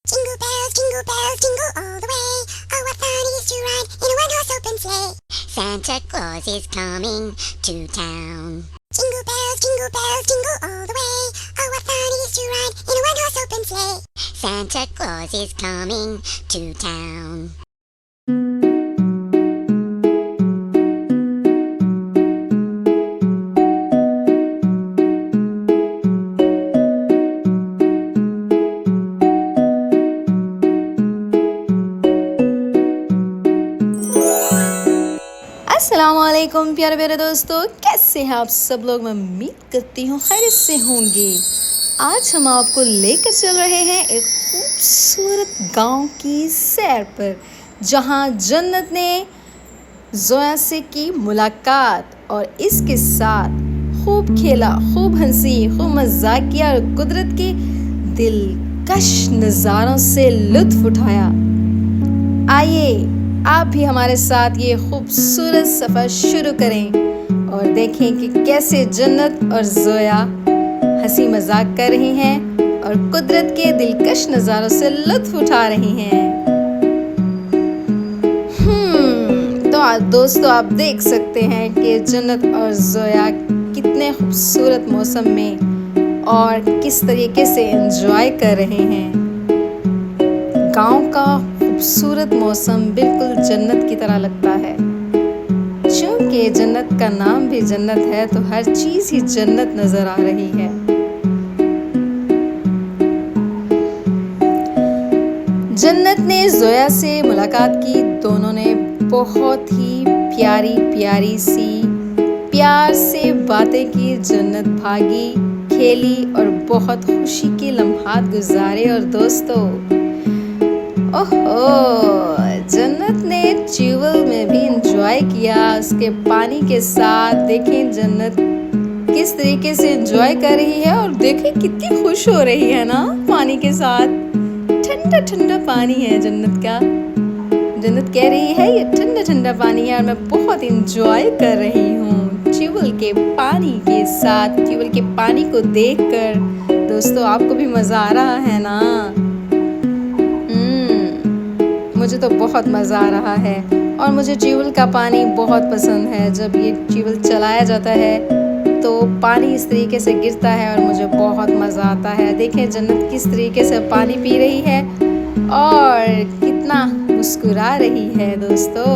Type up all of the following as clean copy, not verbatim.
Jingle bells, jingle all the way. Oh, what fun it is to ride in a one-horse open sleigh. Santa Claus is coming to town. Jingle bells, jingle all the way. Oh, what fun it is to ride in a one-horse open sleigh. Santa Claus is coming to town. अस्सलामुअलैकुम प्यारे प्यारे दोस्तों, कैसे हैं आप सब लोग। मैं उम्मीद करती हूँ खैरियत से होंगे। आज हम आपको लेकर चल रहे हैं एक खूबसूरत गांव की सैर पर, जहां जन्नत ने जोया से की मुलाकात और इसके साथ खूब खेला, खूब हंसी, खूब मजाक किया और कुदरत के दिलकश नज़ारों से लुत्फ उठाया। आइए आप भी हमारे साथ ये खूबसूरत सफ़र शुरू करें और देखें कि कैसे जन्नत और जोया हंसी मजाक कर रही हैं और कुदरत के दिलकश नज़ारों से लुत्फ उठा रही हैं। तो दोस्तों, आप देख सकते हैं कि जन्नत और जोया कितने खूबसूरत मौसम में और किस तरीके से एंजॉय कर रहे हैं। गांव का खूबसूरत मौसम बिल्कुल जन्नत की तरह लगता है। चूंकि जन्नत का नाम भी जन्नत है, तो हर चीज़ ही जन्नत नज़र आ रही है। जन्नत ने जोया से मुलाकात की। दोनों ने बहुत ही प्यारी प्यारी सी प्यार से बातें की। जन्नत भागी, खेली और बहुत खुशी के लम्हात गुजारे। और दोस्तों, ओहो, जन्नत ने ट्यूबवेल में भी एंजॉय किया उसके पानी के साथ। देखें जन्नत किस तरीके से एंजॉय कर रही है और देखें कितनी खुश हो रही है ना पानी के साथ। ठंडा ठंडा पानी है जन्नत का। जन्नत कह रही है ये ठंडा ठंडा पानी है और मैं बहुत एंजॉय कर रही हूँ ट्यूबवेल के पानी के साथ। ट्यूबवेल के पानी को देखकर दोस्तों आपको भी मज़ा आ रहा है ना। मुझे तो बहुत मज़ा आ रहा है और मुझे ट्यूबवेल का पानी बहुत पसंद है। जब ये ट्यूबवेल चलाया जाता है तो पानी इस तरीके से गिरता है और मुझे बहुत मज़ा आता है। देखें जन्नत किस तरीके से पानी पी रही है और कितना मुस्कुरा रही है दोस्तों।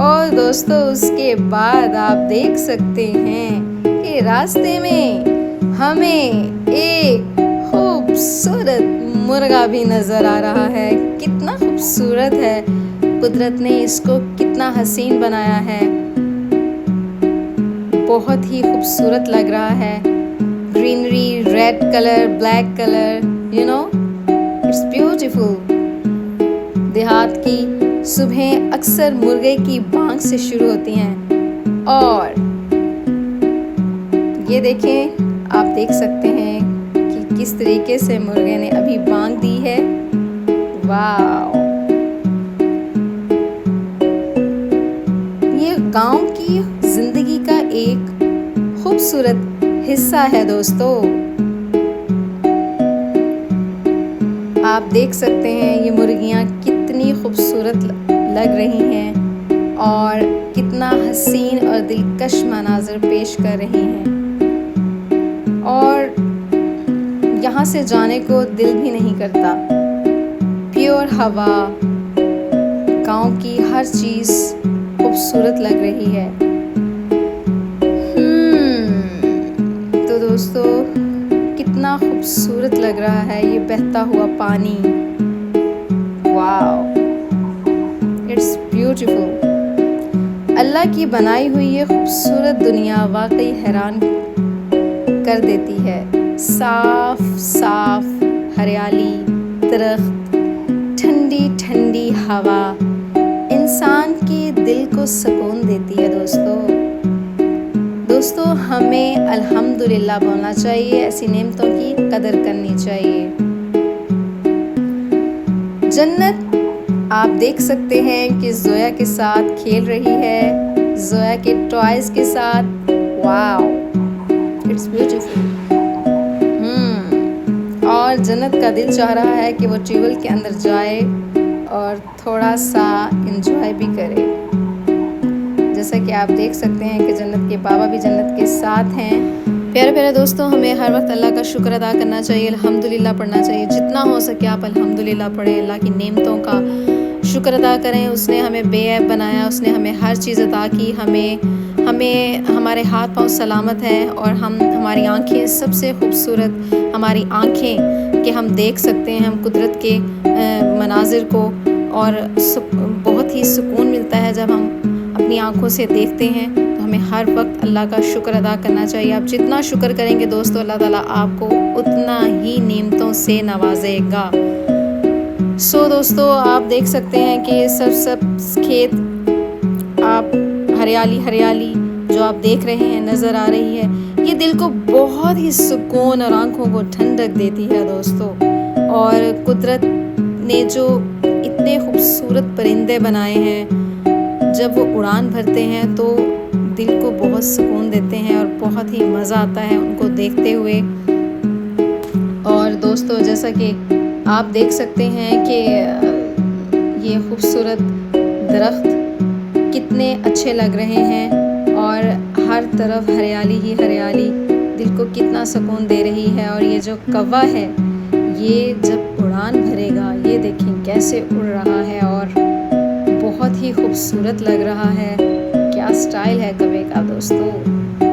और दोस्तों, उसके बाद आप देख सकते हैं कि रास्ते में हमें एक खूबसूरत मुर्गा भी नज़र आ रहा है। कितना खूबसूरत है, कुदरत ने इसको कितना हसीन बनाया है। बहुत ही खूबसूरत लग रहा है। Greenery, red colour, black colour, it's beautiful. देहात की सुबह अक्सर मुर्गे की बांग से शुरू होती हैं और ये देखें, आप देख सकते हैं कि किस तरीके से मुर्गे ने अभी बांग दी है। वाव, ये गांव की जिंदगी का एक खूबसूरत हिस्सा है दोस्तों। आप देख सकते हैं ये मुर्गियां कितनी खूबसूरत लग रही हैं और कितना हसीन और दिलकश मनाज़र पेश कर रही हैं। और यहाँ से जाने को दिल भी नहीं करता। प्योर हवा, गांव की हर चीज़ खूबसूरत लग रही है। तो दोस्तों, कितना खूबसूरत लग रहा है ये बहता हुआ पानी। वाव, इट्स ब्यूटीफुल। अल्लाह की बनाई हुई ये खूबसूरत दुनिया वाकई हैरान कर देती है। साफ साफ हरियाली, दरख्त, ठंडी ठंडी हवा इंसान के दिल को सुकून देती है दोस्तों, हमें अल्हम्दुलिल्लाह बोलना चाहिए। ऐसी नेमतों की कदर करनी चाहिए। जन्नत आप देख सकते हैं कि जोया के साथ खेल रही है, जोया के टॉयज के साथ। वाव, इट्स ब्यूटीफुल। और और जन्नत का दिल चाह रहा है कि वो ट्यूबवेल के अंदर जाए और थोड़ा सा इंजॉय भी करे। जैसा कि आप देख सकते हैं कि जन्नत के बाबा भी जन्नत के साथ हैं। प्यारे प्यारे दोस्तों, हमें हर वक्त अल्लाह का शुक्र अदा करना चाहिए, अल्हम्दुलिल्लाह पढ़ना चाहिए। जितना हो सके आप अल्हम्दुलिल्लाह पढ़ें, अल्लाह की नेमतों का शुक्र अदा करें। उसने हमें बेऐब बनाया, उसने हमें हर चीज़ अता की, हमें हमारे हाथ पांव सलामत हैं और हमारी आंखें सबसे खूबसूरत हमारी आंखें कि हम देख सकते हैं हम कुदरत के मनाजिर को, और बहुत ही सुकून मिलता है जब हम अपनी आंखों से देखते हैं। तो हमें हर वक्त अल्लाह का शुक्र अदा करना चाहिए। आप जितना शुक्र करेंगे दोस्तों, अल्लाह ताला आपको उतना ही नेमतों से नवाजेगा। दोस्तों, आप देख सकते हैं कि सब खेत, आप हरियाली जो आप देख रहे हैं नज़र आ रही है, ये दिल को बहुत ही सुकून और आंखों को ठंडक देती है दोस्तों। और कुदरत ने जो इतने खूबसूरत परिंदे बनाए हैं, जब वो उड़ान भरते हैं तो दिल को बहुत सुकून देते हैं और बहुत ही मज़ा आता है उनको देखते हुए। और दोस्तों, जैसा कि आप देख सकते हैं कि ये खूबसूरत दरख्त कितने अच्छे लग रहे हैं और हर तरफ हरियाली ही हरियाली दिल को कितना सुकून दे रही है। और ये जो कौवा है, ये जब उड़ान भरेगा, ये देखें कैसे उड़ रहा है और बहुत ही खूबसूरत लग रहा है। क्या स्टाइल है कौवे का दोस्तों।